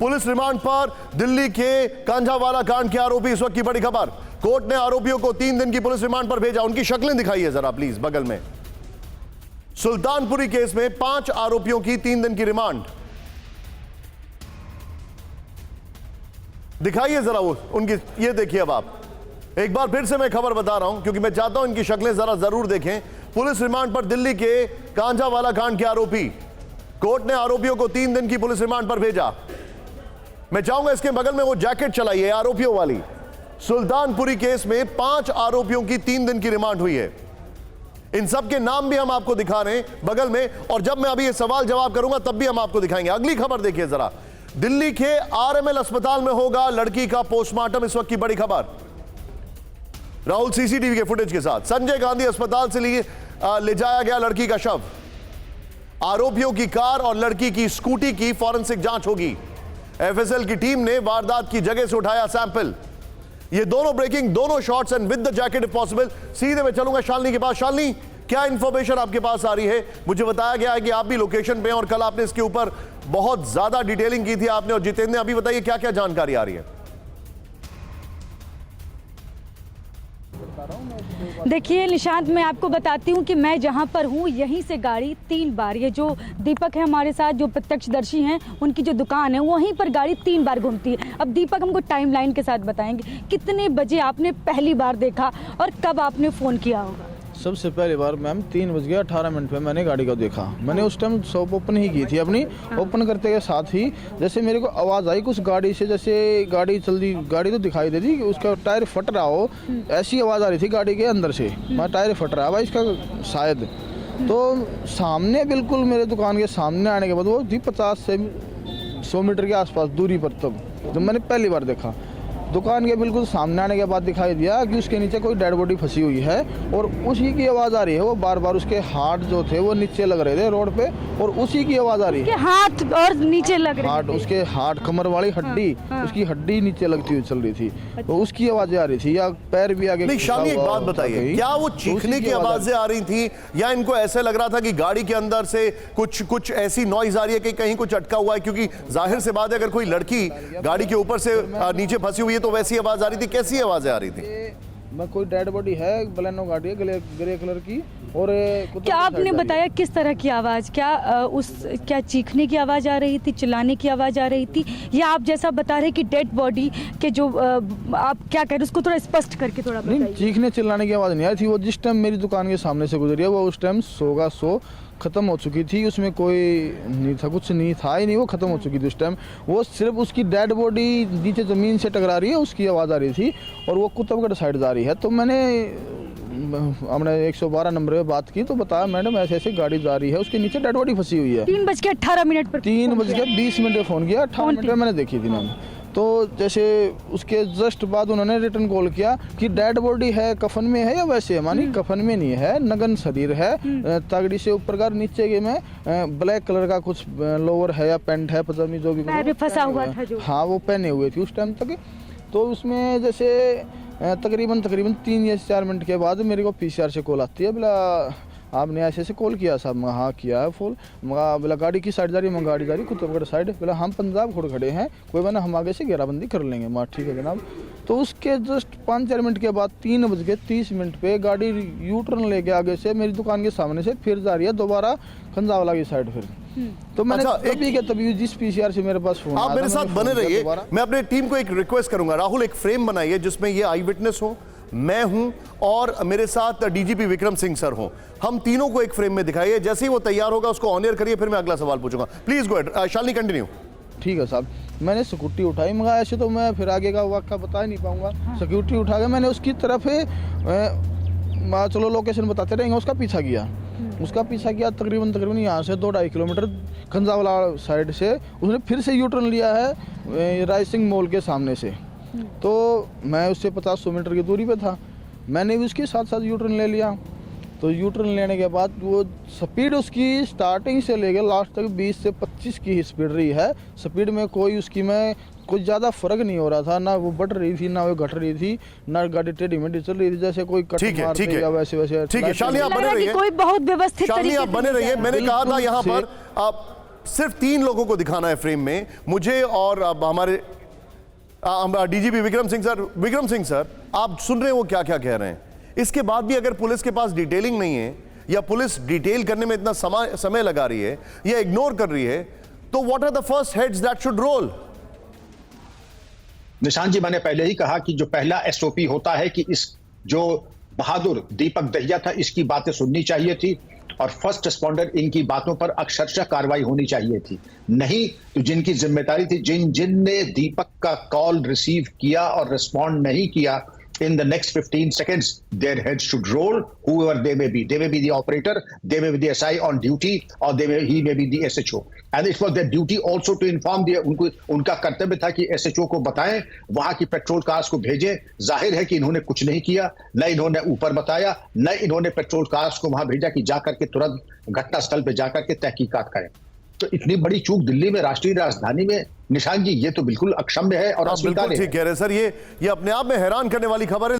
Police remand पर दिल्ली के कांझावाला कांड के आरोपी। इस वक्त की बड़ी खबर, कोर्ट ने आरोपियों को 3 दिन की पुलिस रिमांड पर भेजा। उनकी शक्लें दिखाइए जरा प्लीज बगल में। सुल्तानपुरी केस में 5 आरोपियों की 3 दिन की रिमांड। दिखाइए जरा वो उनकी, ये देखिए। अब आप एक बार फिर से मैं खबर बता रहा हूं क्योंकि मैं चाहता हूं इनकी शक्लें जरा जरूर देखें। पुलिस रिमांड पर दिल्ली के कांझावाला कांड के आरोपी। कोर्ट ने आरोपियों को 3 दिन की पुलिस रिमांड पर भेजा। मैं चाहूंगा इसके बगल में वो जैकेट चलाइए आरोपियों वाली। सुल्तानपुरी केस में 5 आरोपियों की 3 दिन की रिमांड हुई है। इन सब के नाम भी हम आपको दिखा रहे हैं बगल में, और जब मैं अभी ये सवाल जवाब करूंगा तब भी हम आपको दिखाएंगे। अगली खबर देखिए जरा, दिल्ली के आरएमएल अस्पताल में होगा लड़की का पोस्टमार्टम। इस वक्त की बड़ी खबर, राहुल सीसीटीवी के फुटेज के साथ संजय गांधी अस्पताल से ले जाया गया लड़की का शव। आरोपियों की कार और लड़की की स्कूटी की फॉरेंसिक जांच होगी। एफएसएल की टीम ने वारदात की जगह से उठाया सैंपल। ये दोनों ब्रेकिंग, दोनों shots and with the jacket if possible. सीधे मैं चलूंगा शालिनी के पास। शालिनी, क्या इंफॉर्मेशन आपके पास आ रही है? मुझे बताया गया है कि आप भी लोकेशन पे हैं और कल आपने इसके ऊपर बहुत ज्यादा डिटेलिंग की थी आपने और जितेंद्र ने। अभी बताइए क्या क्या जानकारी आ रही है? देखिए निशांत, मैं आपको बताती हूँ कि मैं जहाँ पर हूँ यहीं से गाड़ी 3 बार, ये जो दीपक है हमारे साथ जो प्रत्यक्षदर्शी हैं, उनकी जो दुकान है वहीं पर गाड़ी 3 बार घूमती है। अब दीपक हमको टाइमलाइन के साथ बताएंगे कितने बजे आपने पहली बार देखा और कब आपने फ़ोन किया होगा? सबसे पहली बार मैम 3:18 पे मैंने गाड़ी को देखा। मैंने उस टाइम शॉप ओपन ही की थी अपनी। ओपन करते के साथ ही जैसे मेरे को आवाज़ आई कुछ गाड़ी से, जैसे गाड़ी चलती, गाड़ी तो दिखाई दे रही कि उसका टायर फट रहा हो, ऐसी आवाज़ आ रही थी गाड़ी के अंदर से। मैं टायर फट रहा भाई इसका शायद। तो सामने बिल्कुल मेरे दुकान के सामने आने के बाद वो थी 50 से 100 मीटर के आसपास दूरी पर। तब जब मैंने पहली बार देखा, दुकान के बिल्कुल सामने आने के बाद दिखाई दिया कि उसके नीचे कोई डेड बॉडी फंसी हुई है और उसी की आवाज़ आ रही है। वो बार बार उसके हाथ जो थे वो नीचे लग रहे थे रोड पे और उसी की आवाज़ आ रही है। हाथ और नीचे लग रहे हाथ, उसके हाथ, कमर वाली हड्डी, उसकी हड्डी नीचे लगती हुई चल रही थी। तो उसकी आवाज़ें आ रही थी या पैर भी आगे। नहीं शालिनी, एक बात बताइए, क्या वो चीखने की आवाज़ें आ रही थी या इनको ऐसे लग रहा था कि गाड़ी के अंदर से कुछ ऐसी नॉइज आ रही है कि कहीं कुछ अटका हुआ है? क्योंकि जाहिर से बात है अगर कोई लड़की गाड़ी के ऊपर से नीचे फंसी हुई है तो वैसी आवाज़ आ रही थी। कैसी आवाजें आ रही थी? मैं कोई डेड बॉडी है, बलेनो गाड़ी है ग्रे कलर की। और क्या आपने बताया किस तरह की आवाज़? क्या चीखने की आवाज़ आ रही थी, चिल्लाने की आवाज़ आ रही थी, या आप जैसा बता रहे कि डेड बॉडी के जो आप क्या कह रहे हैं उसको थोड़ा स्पष्ट करके थोड़ा बताइए। नहीं, चीखने चिल्लाने की आवाज़ नहीं आई थी। वो जिस टाइम मेरी दुकान के सामने से गुजरी है वो उस टाइम 100 खत्म हो चुकी थी। उसमें कोई नहीं था, कुछ नहीं था ही नहीं, वो खत्म हो चुकी थी उस टाइम। वो सिर्फ उसकी डेड बॉडी नीचे ज़मीन से टकरा रही है, उसकी आवाज़ आ रही थी और वो कुतुबगढ़ साइड जा रही है। तो मैंने हमने 112 नंबर पे बात की तो बताया मैडम ऐसे ऐसे गाड़ी जा रही है, उसके नीचे डेड बॉडी फंसी हुई है। 3:18 पर 3:20 पे फ़ोन किया, 18 मिनट में मैंने देखी थी मैम। तो जैसे उसके जस्ट बाद उन्होंने रिटर्न कॉल किया कि डेड बॉडी है, कफन में है या वैसे है। मानी कफन में नहीं है, नगन शरीर है, तगड़ी से ऊपर का, नीचे के में ब्लैक कलर का कुछ लोअर है या पैंट है, पजामी जो भी फंसा हुआ था जो, हाँ वो पहने हुए थी उस टाइम तक। तो उसमें जैसे तकरीबन 3 या 4 मिनट के बाद मेरे को PCR से कॉल आती है, बोला आपने ऐसे कॉल किया साहब? मैं हाँ किया है फोन। बोला गाड़ी की साइड जा रही है? मैं गाड़ी जा रही कुतुबगढ़ साइड। बोला हम पंजाब खोड़ खड़े हैं, कोई बना हम आगे से घेराबंदी कर लेंगे। मैं ठीक है जनाब। तो उसके जस्ट 5-4 मिनट के बाद 3:30 पे गाड़ी यू टर्न लेके आगे से मेरी दुकान के सामने से फिर जा रही है दोबारा खंजावाला की साइड। फिर तो मैंने तभी जिस PCR से मेरे पास फोन, आप मेरे साथ बने रहिए। मैं अपने टीम को एक रिक्वेस्ट करूंगा, राहुल एक फ्रेम बनाइए जिसमें ये आई विटनेस हो, मैं हूं और मेरे साथ डीजीपी विक्रम सिंह सर हो। हम तीनों को एक फ्रेम में दिखाइए। जैसे ही वो तैयार होगा उसको ऑन एयर करिए, फिर मैं अगला सवाल पूछूंगा। Please go ahead. Shalini continue. ठीक है साहब। मैंने सिक्योरिटी उठाई, मगर ऐसे तो मैं फिर आगे का वाक़ा बता ही नहीं पाऊंगा। सिक्योरिटी उठा के मैंने उसकी तरफ चलो लोकेशन बताते रहेंगे, उसका पीछा किया। तकरीबन यहाँ से 2-2.5 किलोमीटर खंजावाला साइड से उसने फिर से यू टर्न लिया है राय सिंह मॉल के सामने से। तो मैं उससे 50-100 मीटर की दूरी पे था, मैंने भी उसके साथ यू टर्न ले लिया। तो यू टर्न लेने के बाद वो स्पीड उसकी स्टार्टिंग से लेकर लास्ट तक 20 से 25 की ही स्पीड रही है। स्पीड में कोई उसकी में कुछ ज़्यादा फर्क नहीं हो रहा था, ना वो बढ़ रही थी ना वो घट रही थी, ना गाड़ी टेढ़ी मेढ़ी चल रही थी जैसे कोई कट मारते या वैसे। ठीक है शालिनी आप बने रहिए, कोई बहुत व्यवस्थित शालिनी आप बने रहिए। मैंने कहा था यहाँ पर आप सिर्फ 3 लोगों को दिखाना है फ्रेम में, मुझे और अब हमारे डीजीपी विक्रम सिंह सर, आप सुन रहे हैं वो क्या क्या कह रहे हैं। इसके बाद भी अगर पुलिस के पास डिटेलिंग नहीं है या पुलिस डिटेल करने में इतना समय लगा रही है या इग्नोर कर रही है, तो what are the first heads that should roll? Nishant ji, मैंने पहले ही कहा कि जो पहला एसओपी होता है कि इस जो बहादुर दीपक दहिया था इसकी बातें सुननी चाहिए थी और फर्स्ट रिस्पॉन्डर इनकी बातों पर अक्षरशः कार्रवाई होनी चाहिए थी। नहीं तो जिनकी जिम्मेदारी थी, जिनने दीपक का कॉल रिसीव किया और रिस्पॉन्ड नहीं किया, in the next 15 seconds their heads should roll, whoever they may be the operator, they may be the SI on duty, or he may be the SHO, and it was their duty also to inform उनका कर्तव्य था कि SHO को बताएं, वहां की petrol cars को भेजें। जाहिर है कि इन्होंने कुछ नहीं किया, न इन्होंने ऊपर बताया, न इन्होंने पेट्रोल कार्स को वहां भेजा कि जाकर के तुरंत घटनास्थल पे जाकर के तहकीकात करें। तो इतनी बड़ी चूक दिल्ली में, राष्ट्रीय राजधानी में, निशांत जी, ये तो बिल्कुल अक्षम्य है और अस्वीकार्य है। ठीक कह रहे सर, ये अपने आप में हैरान करने वाली खबर है।